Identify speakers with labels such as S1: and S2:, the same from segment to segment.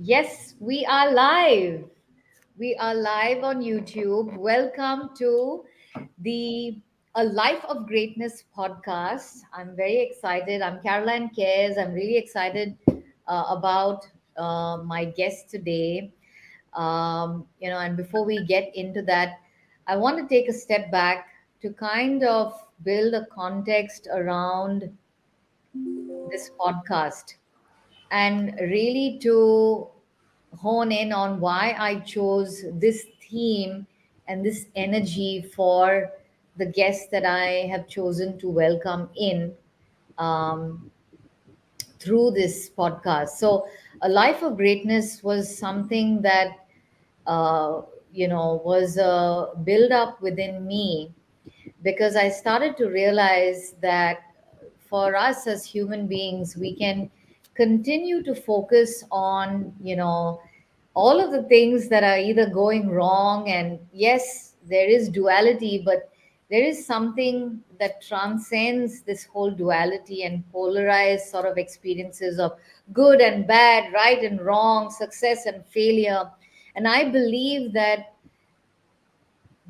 S1: Yes, we are live. We are live on YouTube. Welcome to the A Life of Greatness podcast. I'm very excited. I'm Caroline Cares. I'm really excited about my guest today. And before we get into that, I want to take a step back to kind of build a context around this podcast and really to hone in on why I chose this theme and this energy for the guests that I have chosen to welcome in um, through this podcast. So, a life of greatness was something that uh, was a build up within me because I started to realize that for us as human beings, we can continue to focus on, all of the things that are either going wrong. And yes, there is duality, but there is something that transcends this whole duality and polarized sort of experiences of good and bad, right and wrong, success and failure. And I believe that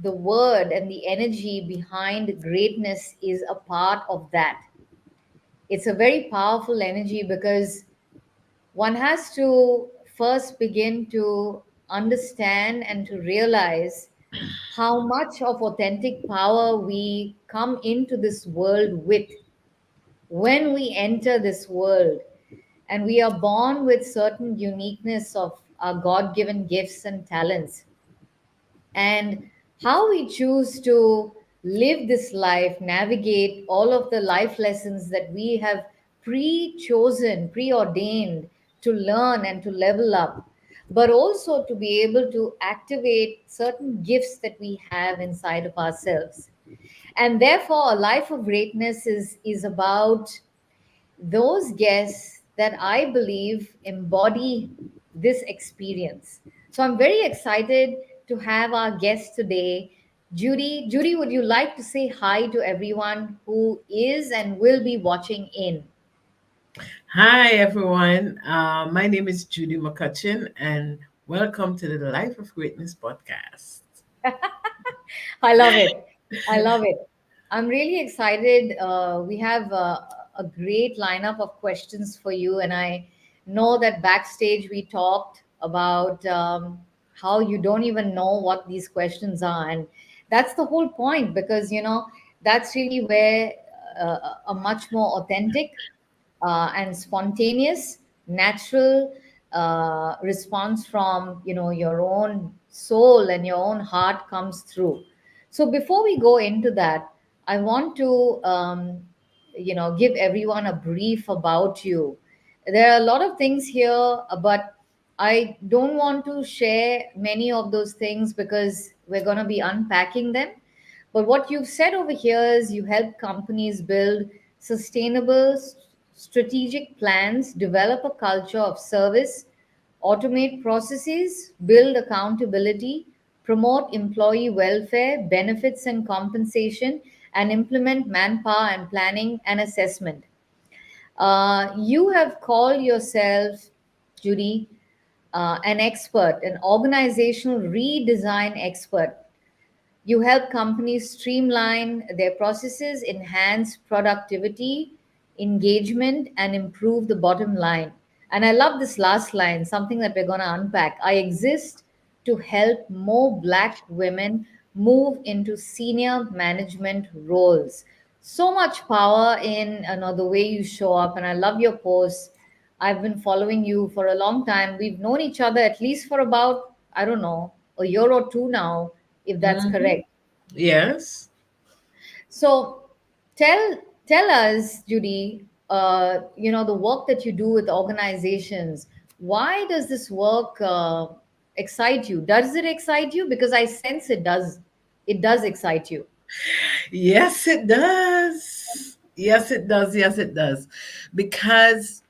S1: the word and the energy behind greatness is a part of that. It's a very powerful energy because one has to first begin to understand and to realize how much of authentic power we come into this world with when we enter this world, and we are born with certain uniqueness of our god-given gifts and talents, and how we choose to live this life, navigate all of the life lessons that we have pre-chosen, preordained to learn and to level up, but also to be able to activate certain gifts that we have inside of ourselves. And therefore, a life of greatness is about those guests that I believe embody this experience. So I'm very excited to have our guest today, Judy. Judy, would you like to say hi to everyone who is and will be watching in?
S2: Hi, everyone. My name is Judy McCutcheon, and welcome to the Life of Greatness podcast.
S1: I love it. I love it. I'm really excited. We have a great lineup of questions for you. And I know that backstage we talked about how you don't even know what these questions are. And that's the whole point because, that's really where a much more authentic and spontaneous, natural response from your own soul and your own heart comes through. So before we go into that, I want to give everyone a brief about you. There are a lot of things here, but I don't want to share many of those things because we're going to be unpacking them. But what you've said over here is you help companies build sustainable, strategic plans, develop a culture of service, automate processes, build accountability, promote employee welfare, benefits and compensation, and implement manpower and planning and assessment. You have called yourself, Judy, an expert, an organizational redesign expert. You help companies streamline their processes, enhance productivity, engagement, and improve the bottom line. And I love this last line, something that we're going to unpack. I exist to help more Black women move into senior management roles. So much power in the way you show up, and I love your posts. I've been following you for a long time. We've known each other at least for about, I don't know, a year or two now, if that's
S2: Mhm.
S1: correct.
S2: Yes.
S1: So tell us, Judy, the work that you do with organizations. Why does this work excite you? Does it excite you? Because I sense it does. It does excite you.
S2: Yes, it does. Yes, it does. Yes, it does. Because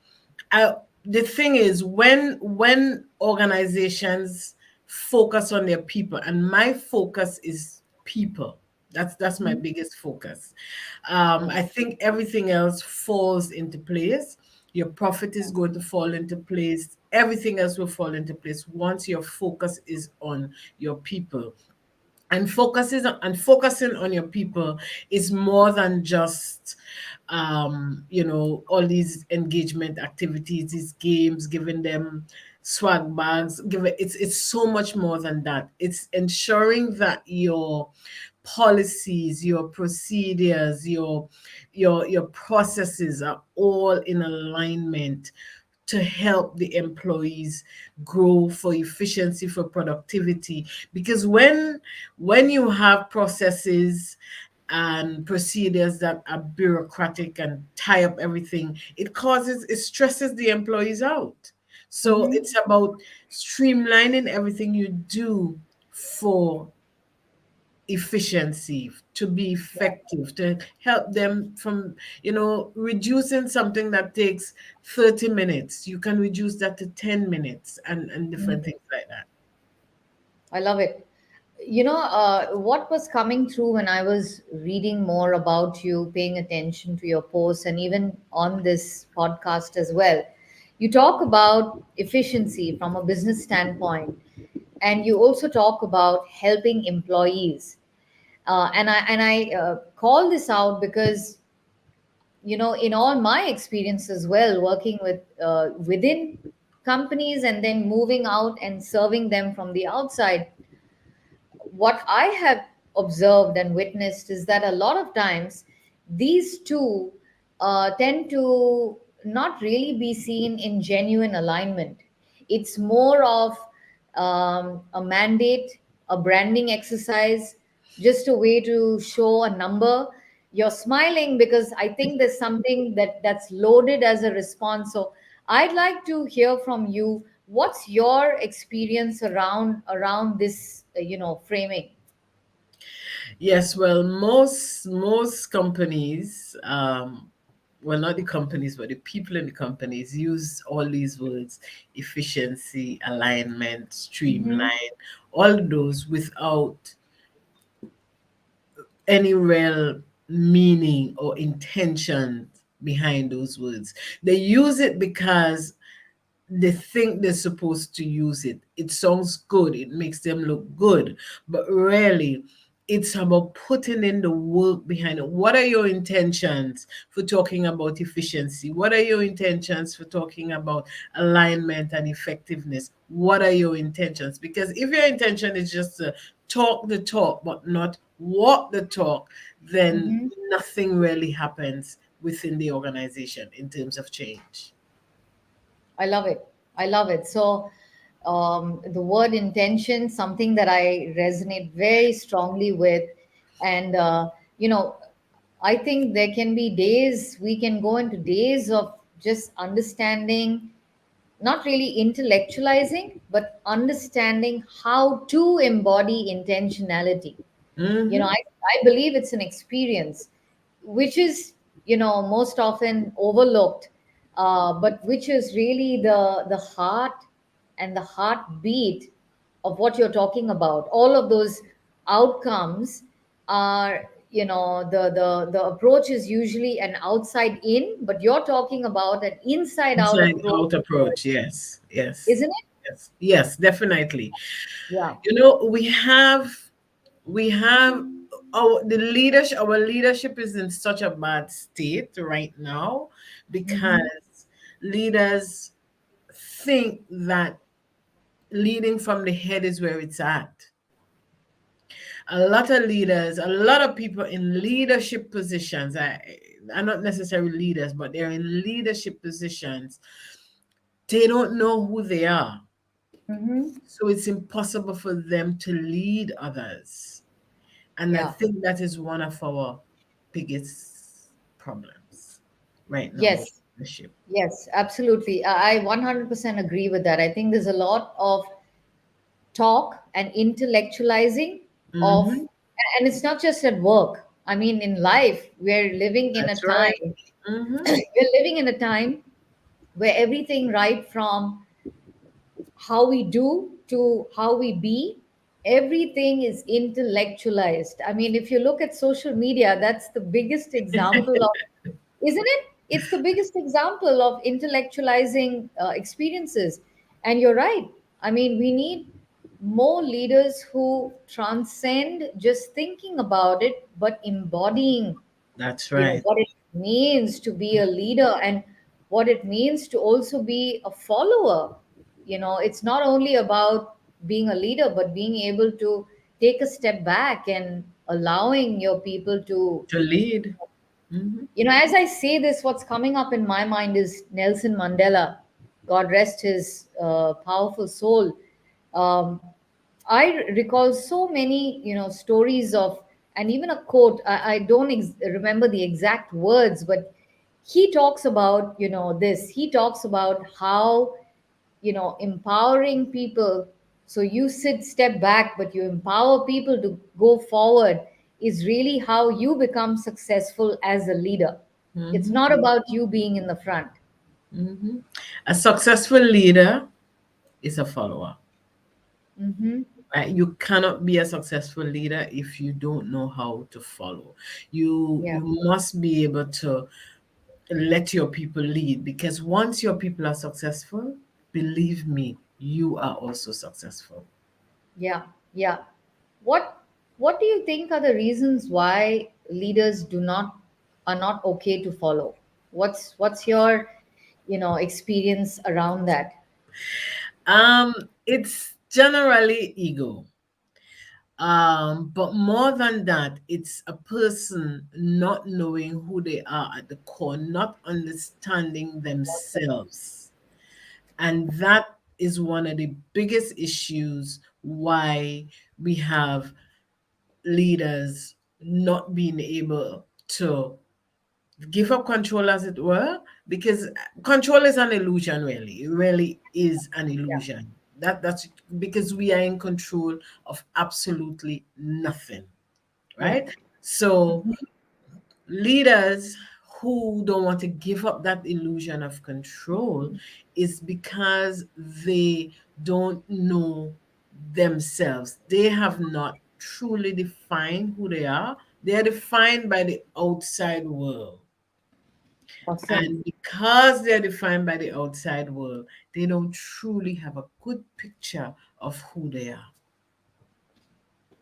S2: the thing is, when organizations focus on their people, and my focus is people. That's my
S1: Mhm.
S2: biggest focus.
S1: Yeah.
S2: I think everything else falls into place. Your profit is going to fall into place. everything else will fall into place once your focus is on your people. And focusing on your people is more than just all these engagement activities, these games, giving them swag bags. It's so much more than that. It's ensuring that your policies, your procedures, your processes are all in alignment to help the employees grow, for efficiency, for productivity. Because when you have processes and procedures that are bureaucratic and tie up everything, it stresses the employees out. So
S1: Mm-hmm.
S2: it's about streamlining everything you do for efficiency, to be effective, to help them from, reducing something that takes 30 minutes. You can reduce that to 10 minutes and different things like that.
S1: I love it. What was coming through when I was reading more about you, paying attention to your posts, and even on this podcast as well, you talk about efficiency from a business standpoint, and you also talk about helping employees. And I call this out because in all my experience as well, working with within companies and then moving out and serving them from the outside, what I have observed and witnessed is that a lot of times these two tend to not really be seen in genuine alignment. It's more of a mandate, a branding exercise, just a way to show a number. You're smiling because I think there's something that's loaded as a response. So I'd like to hear from you. What's your experience around this, framing?
S2: Yes, well, most companies, well, not the companies, but the people in the companies use all these words: efficiency, alignment,
S1: Hmm.
S2: streamline, all those without any real meaning or intention behind those words. They use it because they think they're supposed to use it. It sounds good, it makes them look good, but really, it's about putting in the work behind it. What are your intentions for talking about efficiency? What are your intentions for talking about alignment and effectiveness? What are your intentions? Because if your intention is just to talk the talk but not walk the talk, then
S1: Hmm.
S2: nothing really happens within the organization in terms of change.
S1: I love it. I love it. So, the word intention, something that I resonate very strongly with. And, I think there can be days, we can go into days of just understanding, not really intellectualizing, but understanding how to embody intentionality.
S2: Hmm.
S1: I believe it's an experience which is most often overlooked, but which is really the heart and the heartbeat of what you're talking about. All of those outcomes are, the approach is usually an outside in, but you're talking about an inside out
S2: Inside
S1: approach,
S2: out approach, yes, yes,
S1: isn't it?
S2: yes, yes, definitely.
S1: Yeah.
S2: We have our leadership is in such a bad state right now
S1: Hmm.
S2: because leaders think that leading from the head is where it's at. A lot of leaders, a lot of people in leadership positions are not necessarily leaders, but they're in leadership positions. They don't know who they are.
S1: Hmm.
S2: So it's impossible for them to lead others. And I
S1: Yeah.
S2: think that is one of our biggest problems right now with
S1: Yes.
S2: leadership.
S1: Yes, absolutely. I 100% agree with that. I think there's a lot of talk and intellectualizing of,
S2: Hmm.
S1: and it's not just at work. I mean, in life, we're living in a
S2: That's
S1: time,
S2: right. Hmm.
S1: we're living in a time where everything, right from how we do to how we be, everything is intellectualized. I mean, if you look at social media, that's the biggest example of, isn't it? It's the biggest example of intellectualizing experiences. And you're right. I mean, we need more leaders who transcend just thinking about it, but embodying,
S2: That's
S1: you know,
S2: right.
S1: what it means to be a leader and what it means to also be a follower. You know, it's not only about being a leader, but being able to take a step back and allowing your people to,
S2: To lead. Hmm.
S1: you know, as I say this, what's coming up in my mind is Nelson Mandela. God rest his powerful soul. Um, I recall so many, you know, stories of, and even a quote. I don't remember the exact words, but he talks about, you know, this. He talks about how, you know, empowering people. So you step back, but you empower people to go forward is really how you become successful as a leader. It's
S2: Hmm.
S1: not about you being in the front.
S2: Hmm. A successful leader is a follower.
S1: Hmm.
S2: Right? You cannot be a successful leader if you don't know how to follow. You
S1: Yeah.
S2: must be able to let your people lead, because once your people are successful, believe me, you are also successful.
S1: Yeah. Yeah. What What do you think are the reasons why leaders do not are not okay to follow? What's your, you know, experience around that?
S2: It's generally ego. But more than that, it's a person not knowing who they are at the core, not understanding themselves. And that is one of the biggest issues why we have leaders not being able to give up control, as it were, because control is an illusion, really. It really is an
S1: Yeah.
S2: illusion. That's because we are in control of absolutely nothing,
S1: Yeah.
S2: right? So
S1: Mhm.
S2: leaders who don't want to give up that illusion of control is because they don't know themselves. They have not truly defined who they are. They are defined by the outside world.
S1: Awesome.
S2: And because they're defined by the outside world, they don't truly have a good picture of who they are.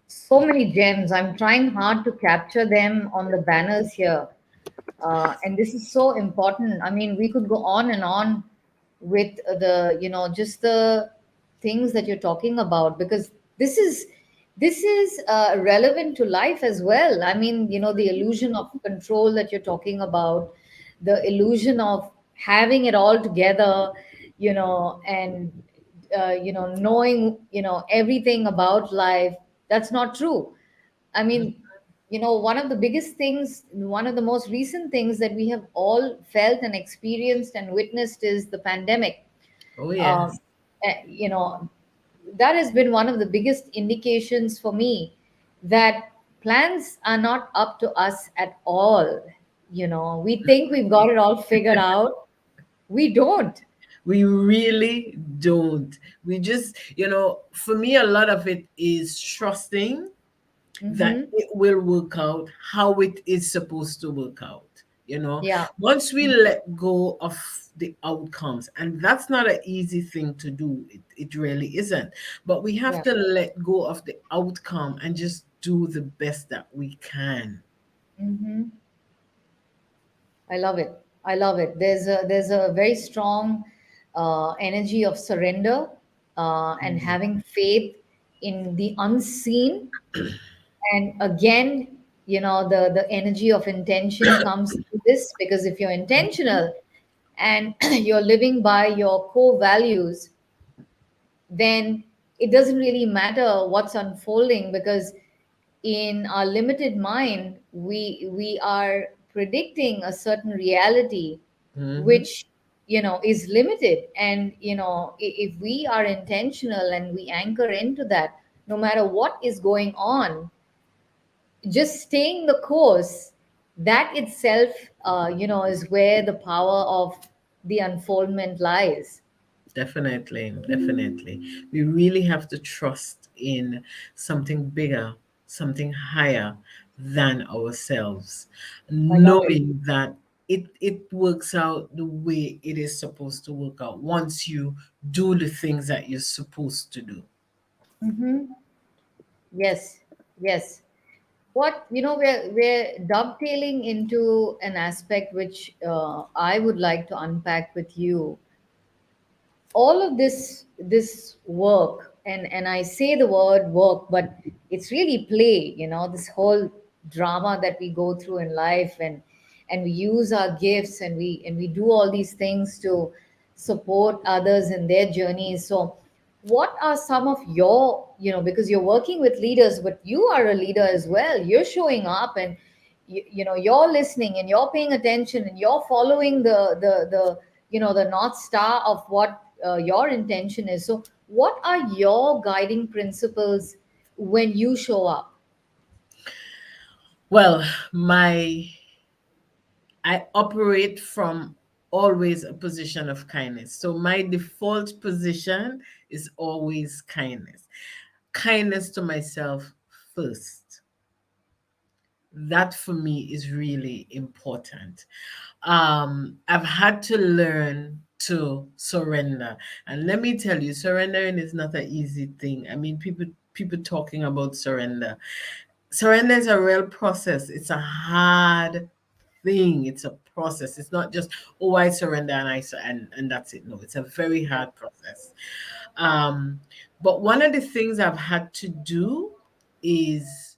S1: So many gems. I'm trying hard to capture them on the banners here. And this is so important. I mean, we could go on and on with the, you know, just the things that you're talking about, because this is relevant to life as well. I mean, you know, the illusion of control that you're talking about, the illusion of having it all together, you know, and you know, knowing, you know, everything about life. That's not true. I mean, you know, one of the biggest things, one of the most recent things that we have all felt and experienced and witnessed is the pandemic.
S2: Oh,
S1: Um,
S2: yes.
S1: you know, that has been one of the biggest indications for me that plans are not up to us at all. You know, we think we've got it all figured out. We don't.
S2: We really don't. We just, for me, a lot of it is trusting that
S1: Mm-hmm.
S2: it will work out how it is supposed to work out.
S1: Yeah.
S2: Once we let go of the outcomes, and that's not an easy thing to do, it really isn't. But we have
S1: Yeah.
S2: to let go of the outcome and just do the best that we can.
S1: Mm-hmm. I love it. I love it. There's a very strong energy of surrender and
S2: Mm.
S1: having faith in the unseen. And again, you know, the energy of intention comes to this, because if you're intentional and you're living by your core values, then it doesn't really matter what's unfolding, because in our limited mind we are predicting a certain reality
S2: Hmm.
S1: which, you know, is limited. And you know, if we are intentional and we anchor into that, no matter what is going on, just staying the course, that itself, you know, is where the power of the unfoldment lies.
S2: Definitely, definitely. We really have to trust in something bigger, something higher than ourselves,
S1: I love it.
S2: knowing that it works out the way it is supposed to work out once you do the things that you're supposed to do.
S1: Mm-hmm. Yes, yes. What, we're dovetailing into an aspect which I would like to unpack with you. All of this work, and I say the word work, but it's really play, this whole drama that we go through in life, and we use our gifts, and we do all these things to support others in their journeys. So what are some of your, because you're working with leaders, but you are a leader as well, you're showing up, and you're listening, and you're paying attention, and you're following the north star of what your intention is. So what are your guiding principles when you show up?
S2: Well, my I operate from always a position of kindness. So my default position is always kindness. Kindness to myself first. That for me is really important. I've had to learn to surrender. And let me tell you, surrendering is not an easy thing. I mean, people talking about surrender. Surrender is a real process. It's a hard thing. It's a process. It's not just, oh, I surrender and and that's it. No, it's a very hard process. Um, but one of the things I've had to do is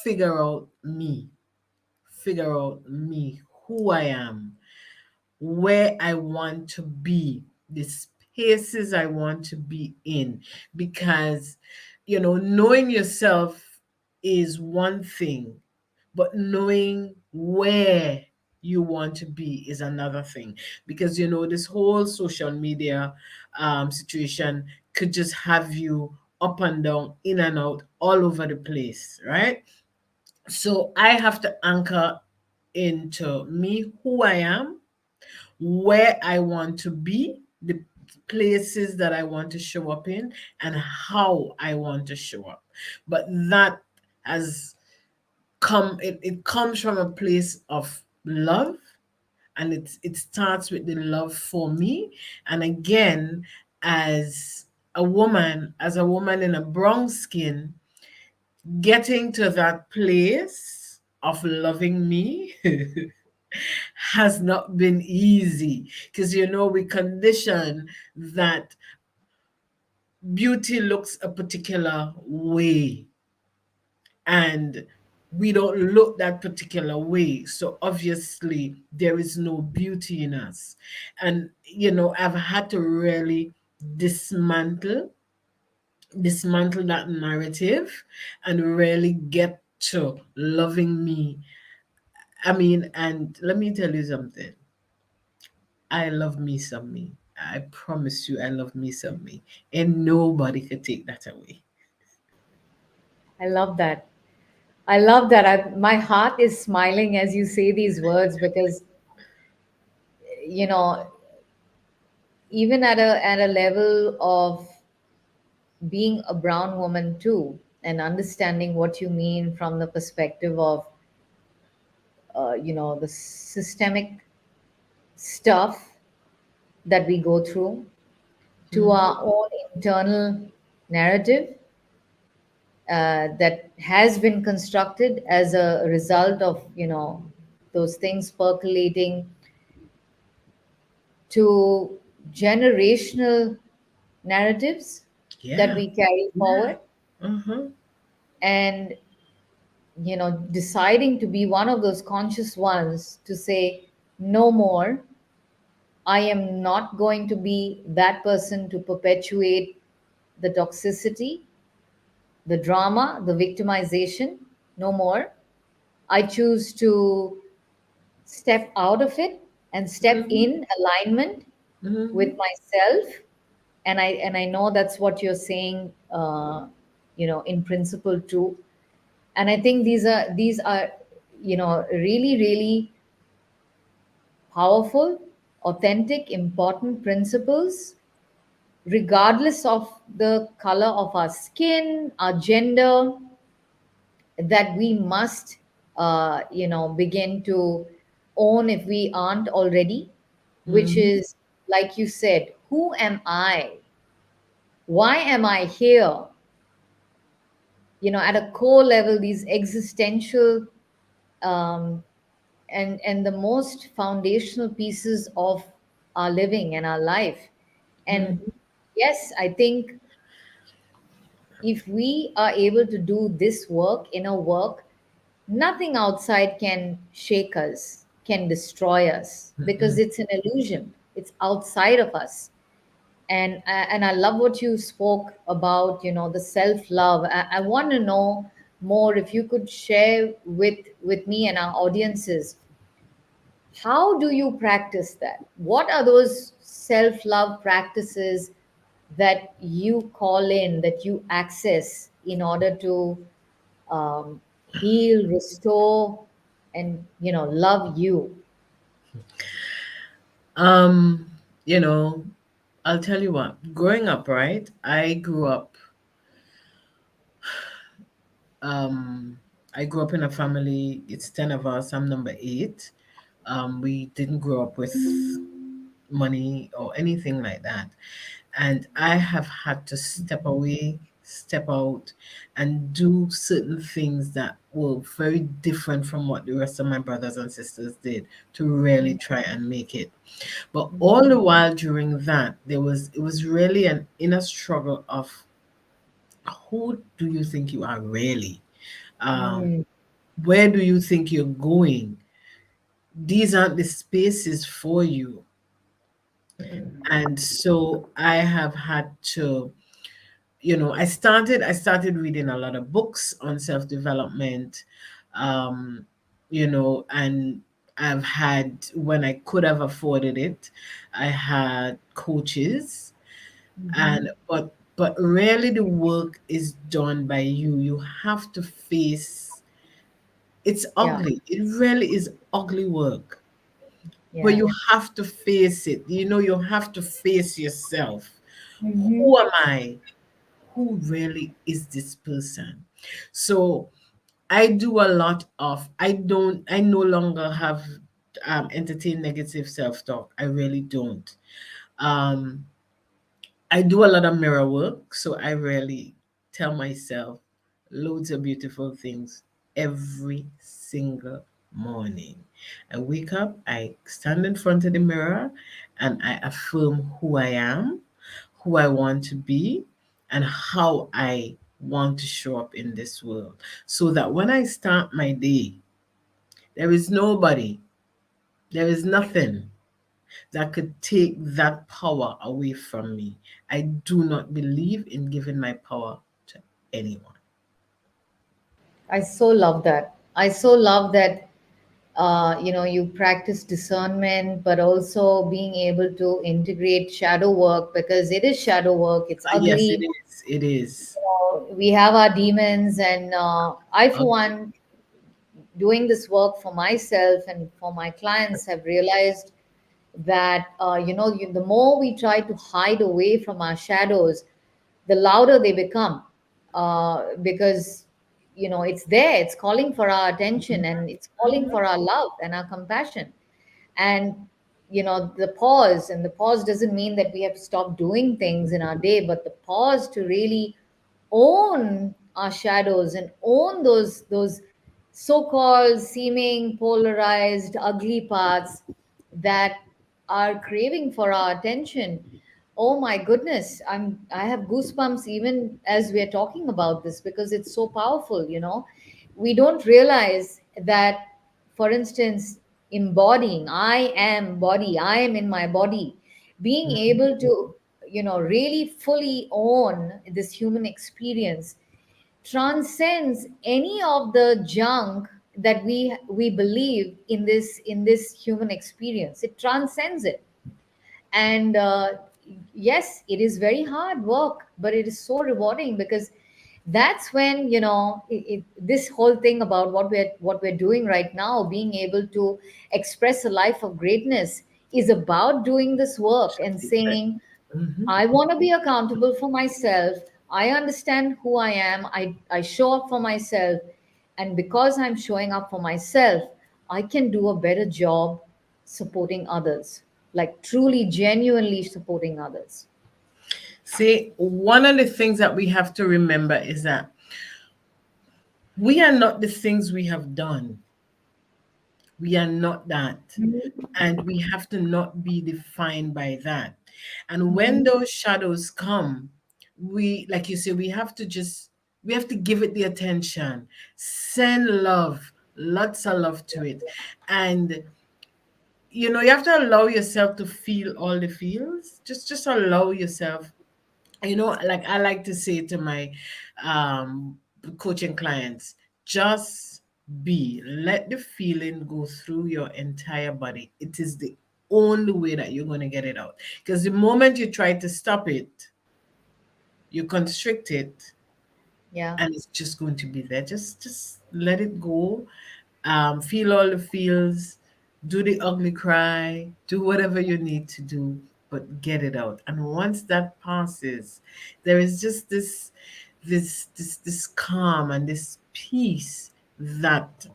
S2: figure out me, figure out me, who I am, where I want to be, the spaces I want to be in. Because, knowing yourself is one thing, but knowing where you want to be is another thing. Because, this whole social media situation could just have you up and down, in and out, all over the place, right? So I have to anchor into me, who I am, where I want to be, the places that I want to show up in, and how I want to show up. But that has it comes from a place of love, and it starts with the love for me. And again, as as a woman in a brown skin, getting to that place of loving me has not been easy, because we condition that beauty looks a particular way, and we don't look that particular way, so obviously there is no beauty in us. And I've had to really dismantle dismantle that narrative and really get to loving me. I mean, and let me tell you something. I love me some me. I promise you, I love me some me. And nobody could take that away.
S1: I love that. I love that. My heart is smiling as you say these words, because you know even at a level of being a brown woman too, and understanding what you mean from the perspective of the systemic stuff that we go through, to
S2: Mhm.
S1: our own internal narrative that has been constructed as a result of those things percolating, to generational narratives that
S2: Yeah.
S1: we carry
S2: Yeah.
S1: forward,
S2: Uh-huh.
S1: and deciding to be one of those conscious ones to say no more. I am not going to be that person to perpetuate the toxicity, the drama, the victimization. No more. I choose to step out of it and step
S2: Mhm.
S1: in alignment with
S2: Mhm.
S1: myself. And I know that's what you're saying, in principle too. And I think these are really, really powerful, authentic, important principles, regardless of the color of our skin, our gender, that we must begin to own if we aren't already, which
S2: Mm-hmm.
S1: is, like you said, who am I? Why am I here? At a core level, these existential um, and the most foundational pieces of our living and our life. And yes, I think if we are able to do this work, inner work, nothing outside can shake us, can destroy us, because
S2: Mm-mm.
S1: it's an illusion. It's outside of us. And I love what you spoke about, the self love. I want to know more. If you could share with me and our audiences, how do you practice that? What are those self love practices that you call in, that you access in order to heal, restore, and love you?
S2: Um, you know, I'll tell you what, growing up, right? I grew up um I grew up in a family, it's 10 of us, I'm number 8. We didn't grow up with money or anything like that. And I have had to step away, step out, and do certain things that were very different from what the rest of my brothers and sisters did to really try and make it. But all the while during that, it was really an inner struggle of who do you think you are really? Um,
S1: Mm,
S2: where do you think you're going? These aren't the spaces for you. And so I have had to, I started reading a lot of books on self-development, um, and I've had, when I could have afforded it, I had coaches. And but really the work is done by you. You have to face, it's
S1: yeah,
S2: ugly. It really is ugly work. But
S1: yeah.
S2: you have to face it. You have to face yourself.
S1: Mm-hmm.
S2: Who am I? Who really is this person? So I do a lot of, I no longer have entertain negative self-talk. I really don't. Um, I do a lot of mirror work, so I really tell myself loads of beautiful things every single morning. I wake up, I stand in front of the mirror, and I affirm who I am, who I want to be, and how I want to show up in this world. So that when I start my day, there is nobody, there is nothing that could take that power away from me. I do not believe in giving my power to anyone.
S1: I so love that. I so love that. You practice discernment, but also being able to integrate shadow work, because it is shadow work. It's
S2: Yes, it
S1: ugly.
S2: is. It is.
S1: We have our demons, and I, for
S2: Ugly.
S1: one, doing this work for myself and for my clients, have realized that the more we try to hide away from our shadows, the louder they become, because it's there, it's calling for our attention, and it's calling for our love and our compassion. And the pause doesn't mean that we have to stop doing things in our day, but the pause to really own our shadows and own those so-called seeming polarized ugly parts that are craving for our attention. Oh my goodness, I have goosebumps even as we're talking about this, because it's so powerful. We don't realize that, for instance, embodying, I am body, I am in my body, being able to really fully own this human experience transcends any of the junk that we believe in this human experience. It transcends it. And yes, it is very hard work, but it is so rewarding, because that's when this whole thing about what we're doing right now, being able to express a life of greatness, is about doing this work and
S2: Exactly.
S1: saying,
S2: Hmm.
S1: I want to be accountable for myself. I understand who I am. I show up for myself. And because I'm showing up for myself, I can do a better job supporting others, like truly, genuinely supporting others.
S2: See, one of the things that we have to remember is that we are not the things we have done. We are not that. And we have to not be defined by that. And when
S1: Mhm.
S2: those shadows come, we, like you say, we have to give it the attention, send love, lots of love to it. And you have to allow yourself to feel all the feels. Just allow yourself. Like I like to say to my um coaching clients, just be, let the feeling go through your entire body. It is the only way that you're going to get it out, because the moment you try to stop it, you constrict it,
S1: Yeah.
S2: and it's just going to be there. Just let it go. Feel all the feels, do the ugly cry, do whatever you need to do, but get it out. And once that passes, there is just this calm and this peace that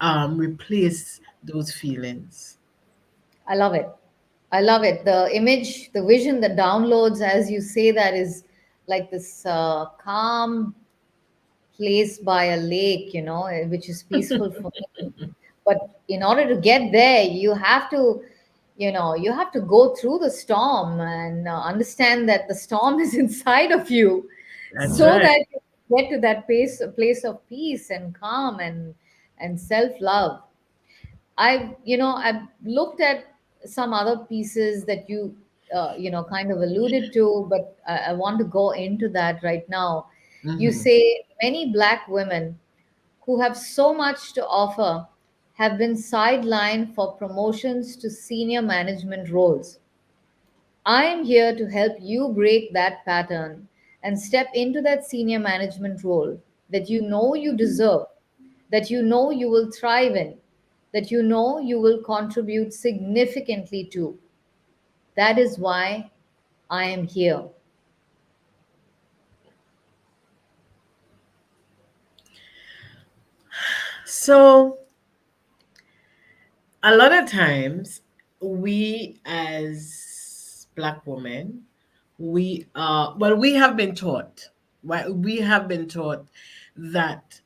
S2: replace those feelings.
S1: I love it. I love it. The image, the vision that downloads as you say that is like this calm place by a lake, which is peaceful for me. But in order to get there, you have to go through the storm and understand that the storm is inside of you,
S2: That's
S1: so
S2: right.
S1: that you get to that place of peace and calm and self love. I've looked at some other pieces that you kind of alluded to, but I want to go into that right now. You
S2: Hmm.
S1: say many Black women who have so much to offer have been sidelined for promotions to senior management roles. I am here to help you break that pattern and step into that senior management role that you know you deserve, that you know you will thrive in, that you know you will contribute significantly to. That is why I am here.
S2: So a lot of times, we as Black women, we have been taught, right? We have been taught that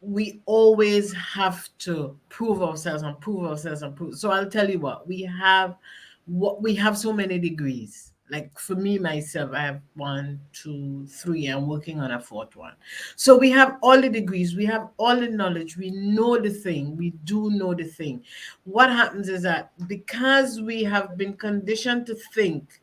S2: we always have to prove ourselves and prove ourselves and prove. So I'll tell you what we have so many degrees. Like for me myself, I have one, two, three. I'm working on a fourth one. So we have all the degrees, we have all the knowledge, we know the thing, we do know the thing. What happens is that because we have been conditioned to think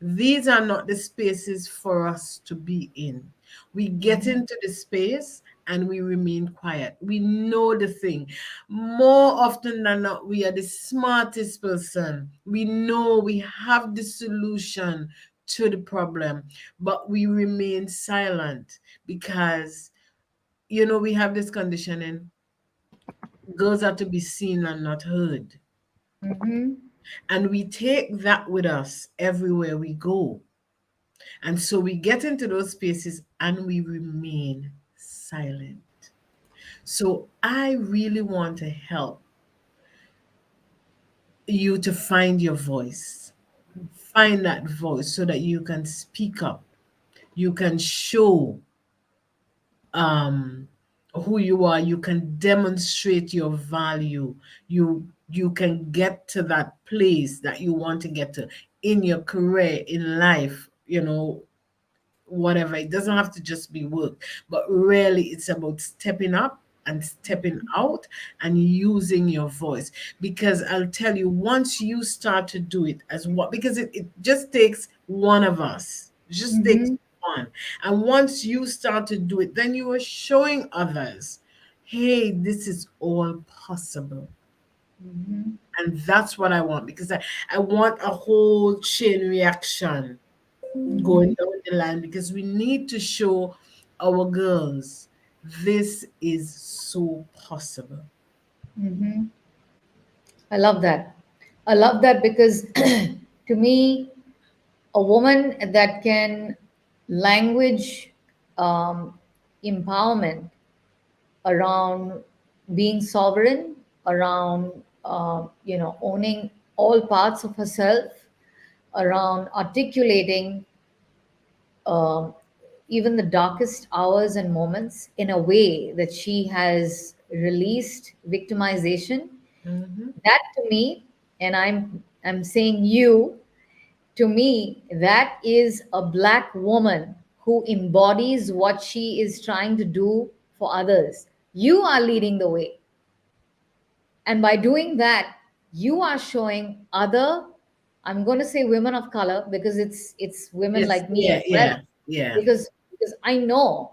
S2: these are not the spaces for us to be in. We get
S1: Mhm.
S2: into the space and we remain quiet. We know the thing. More often than not, we are the smartest person. We know we have the solution to the problem, but we remain silent because, we have this conditioning. Girls are to be seen and not heard.
S1: Mhm.
S2: And we take that with us everywhere we go. And so we get into those spaces and we remain silent. So I really want to help you to find your voice. Find that voice so that you can speak up. You can show um who you are. You can demonstrate your value. You can get to that place that you want to get to in your career, in life, whatever. It doesn't have to just be work, but really it's about stepping up and stepping out and using your voice. Because I'll tell you, once you start to do it as what, because it just takes one of us, it just takes
S1: Mhm.
S2: one. And once you start to do it, then you are showing others, hey, this is all possible.
S1: Mhm.
S2: And that's what I want, because I want a whole chain reaction going
S1: Mhm.
S2: down the line, because we need to show our girls this is so possible.
S1: Mhm. I love that. I love that because to me, a woman that can language um, empowerment around being sovereign, around owning all parts of herself, around articulating um, even the darkest hours and moments in a way that she has released victimization.
S2: Mm-hmm.
S1: That to me, and I'm saying you, to me, that is a black woman who embodies what she is trying to do for others. You are leading the way. And by doing that, you are showing other, I'm going to say women of color because it's women
S2: Yes,
S1: like me
S2: yeah,
S1: as well.
S2: yeah, yeah.
S1: Because I know,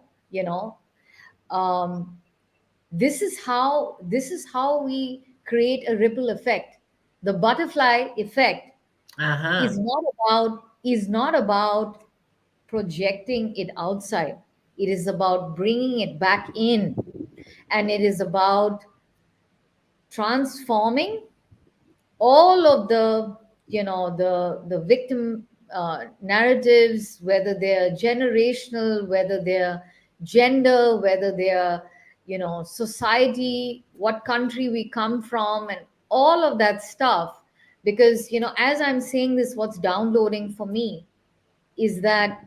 S1: um, this is how we create a ripple effect. The butterfly effect
S2: Uh-huh.
S1: is not about projecting it outside. It is about bringing it back in, and it is about transforming all of the victim narratives, whether they're generational, whether they're gender, whether they're society, what country we come from, and all of that stuff. Because as I'm saying this, what's downloading for me is that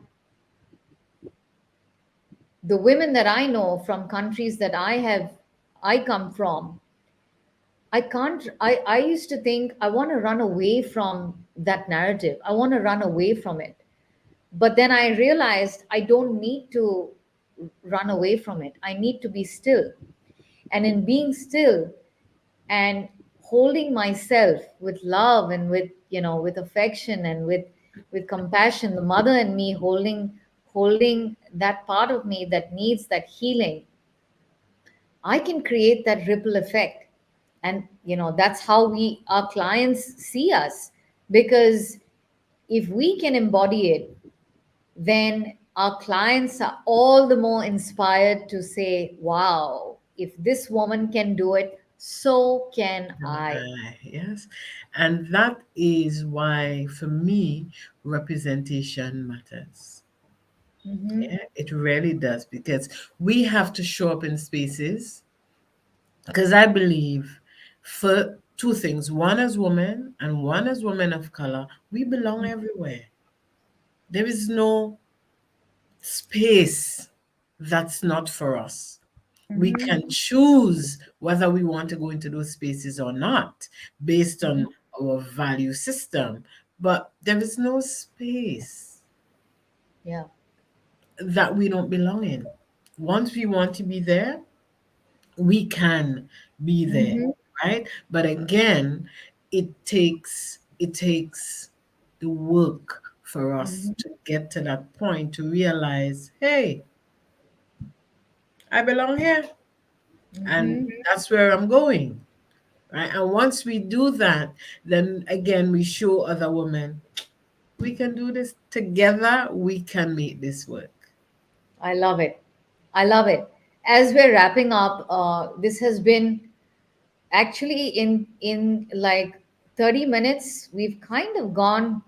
S1: the women that I know from countries that I come from, I used to think I want to run away from that narrative. I want to run away from it. But then I realized I don't need to run away from it. I need to be still. And in being still and holding myself with love and with affection and with compassion, the mother and me holding that part of me that needs that healing, I can create that ripple effect. And that's how we our clients see us. Because if we can embody it, then our clients are all the more inspired to say, wow, if this woman can do it, so can I.
S2: Yes. And that is why, for me, representation matters.
S1: Mm-hmm.
S2: Yeah, it really does because we have to show up in spaces. Because I believe for two things, one as women and one as women of color, we belong everywhere. There is no space that's not for us. We
S1: Mm-hmm.
S2: can choose whether we want to go into those spaces or not based on our value system, but there is no space
S1: Yeah.
S2: that we don't belong in. Once we want to be there, we can be there,
S1: Mm-hmm.
S2: right? But again, it takes the work for us
S1: Mm-hmm.
S2: to get to that point to realize, hey, I belong here and
S1: Mm-hmm.
S2: that's where I'm going. Right? And once we do that, then again we show other women we can do this together, we can make this work.
S1: I love it. I love it. As we're wrapping up, this has been actually in like 30 minutes. We've kind of gone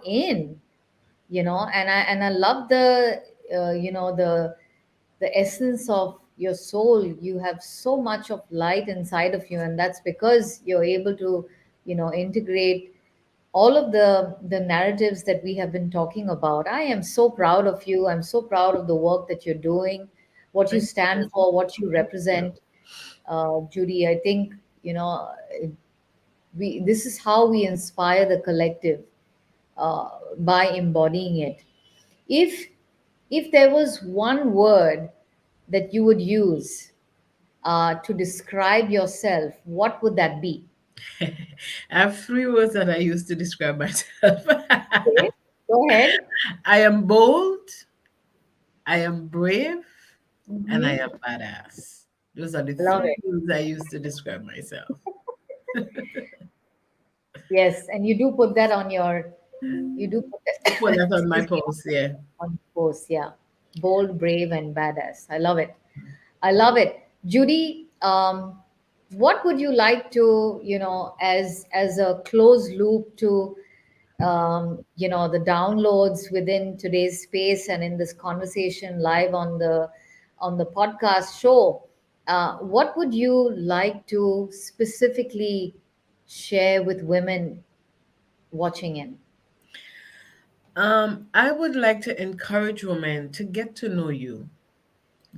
S1: in, and I love the essence of your soul. You have so much of light inside of you, and that's because you're able to integrate all of the narratives that we have been talking about. I am so proud of you. I'm so proud of the work that you're doing, what you
S2: Thank you.
S1: stand for, what you
S2: Thank you.
S1: represent. Judy, I think we this is how we inspire the collective, by embodying it. If there was one word that you would use to describe yourself, what would that be?
S2: I have three words that I use to describe myself.
S1: Okay, go ahead.
S2: I am bold, I am brave, and I
S1: Hmm.
S2: am badass. Those are the
S1: I love
S2: three
S1: it.
S2: words I use to describe myself.
S1: Yes, and you do put that on your, you do put
S2: Put
S1: that,
S2: that on my
S1: excuse me,
S2: post, yeah.
S1: on post. Yeah, bold, brave, and badass. I love it. I love it, Judy. What would you like to, as a closed loop to, the downloads within today's space and in this conversation live on the podcast show? What would you like to specifically share with women watching in?
S2: I would like to encourage women to get to know you,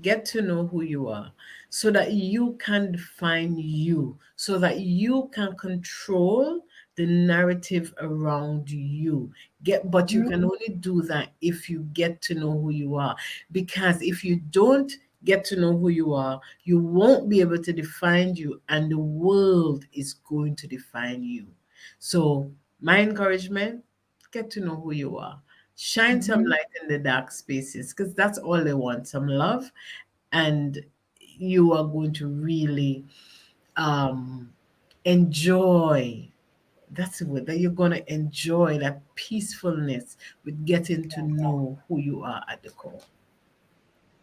S2: get to know who you are, so that you can define you, so that you can control the narrative around you. But you can only do that if you get to know who you are. Because if you don't get to know who you are, you won't be able to define you, and the world is going to define you. So my encouragement, get to know who you are. Shine some
S1: Mm-hmm.
S2: light in the dark spaces, because that's all they want, some love. And you are going to really um, enjoy, that's the word, that you're going to enjoy that peacefulness with getting to know who you are at the core.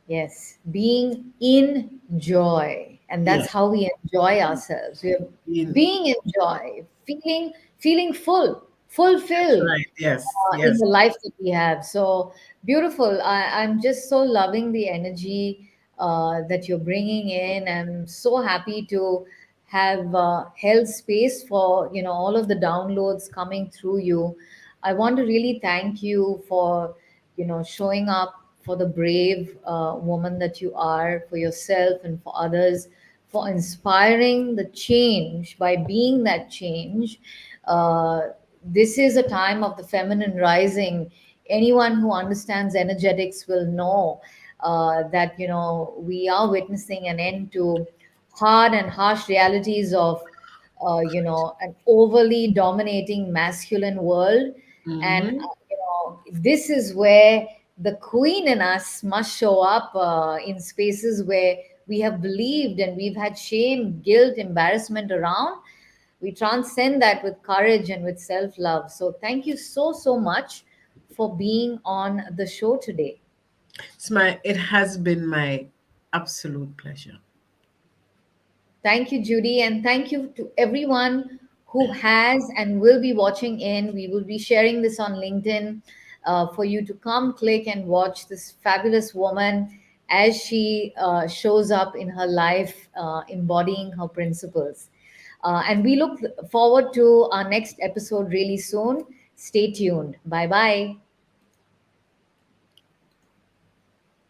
S1: Yes, being in joy, and
S2: Yeah.
S1: that's how we enjoy ourselves. We're
S2: In,
S1: being in joy, feeling full,
S2: that's
S1: fulfilled
S2: right. Yes.
S1: in
S2: Yes.
S1: the life that we have. So beautiful. I'm just so loving the energy that you're bringing in. I'm so happy to have held space for all of the downloads coming through you. I want to really thank you for showing up, for the brave woman that you are, for yourself and for others, for inspiring the change by being that change. This is a time of the feminine rising. Anyone who understands energetics will know that we are witnessing an end to hard and harsh realities of an overly dominating masculine world. And
S2: Mm-hmm.
S1: this is where the queen in us must show up in spaces where we have believed and we've had shame, guilt, embarrassment around. We transcend that with courage and with self love. So thank you so so much for being on the show today.
S2: It has been my absolute pleasure.
S1: Thank you, Judy, and thank you to everyone who has and will be watching in. We will be sharing this on LinkedIn for you to come, click, and watch this fabulous woman as she shows up in her life, embodying her principles. And we look forward to our next episode really soon. Stay tuned. Bye bye.